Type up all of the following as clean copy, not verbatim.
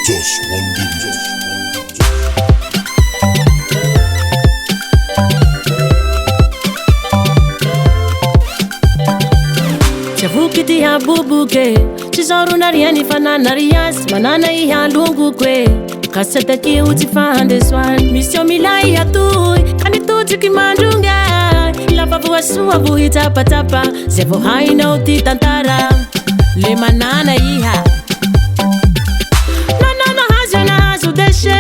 Just one DJ. Chavukiti ya bubuke Chizoru nariani fanana rias Manana iha lungu kwe Kaseta ki utifande swan Misio milai ya tui Kanituti kimandunga Ila favu asua buhi tapa tapa Zevo haina uti tantara Le manana iha Nanana hazio na hazu deshe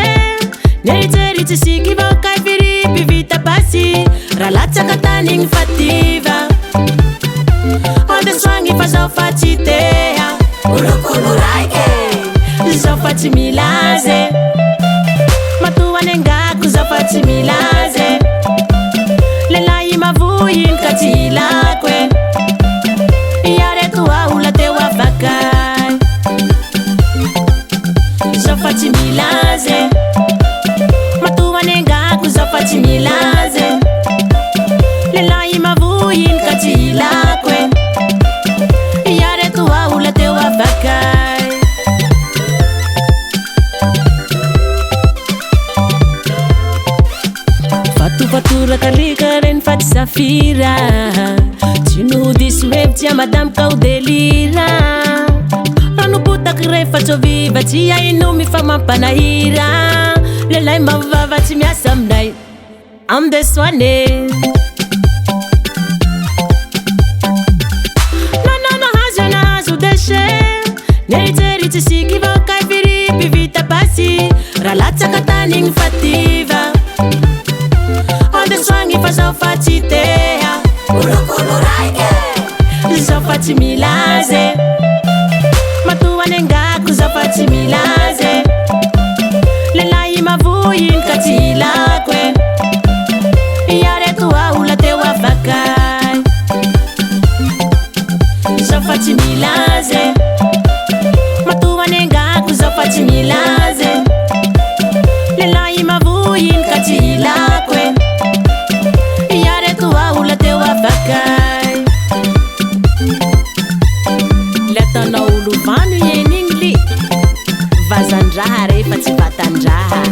Neriteri tisiki vokai firipi vita basi Ralata kataning fativa Onde swangi fa zofati teha Ulukulu raike Zofati milaze Matuwa nengaku zofati milaze Lelai mavuyin katila kwe Yare tuwa ulate wafakai Zofati milaze Matuwa nengaku zofati milaze Lelai mavuyin katila kwe Yare tuwa ulate wafakai Fatu fatura kalikaren fati safira Tinu disweb tia madam kau delira Ranu puta krefa choviva tia inumi fama panahira Lelai mavava timia samnai I'm the swane Neriteri tisiki vokai firipi vita basi Ralata kataning fativa Onde swangi fa zofati teha Ulukulu raike Zofati milaze Matuwa nengaku zofati milaze Lelai mavuyin katila kwe Yare tuwa ulate wafakai Zofati milaze Matuwa nengaku zofati milaze Lelai mavuyin katila kwe Yare tuwa ulate wafakai Letana uluvanu yeningli Vazandraha refa tsy vatandraha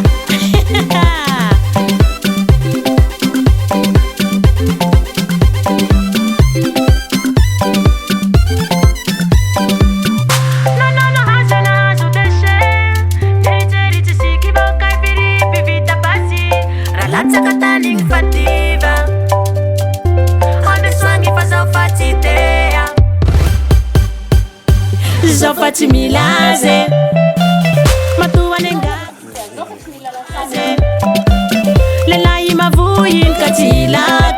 Zofati milaze Matuwa nengaku Zofati milaze Lelai mavuyin katila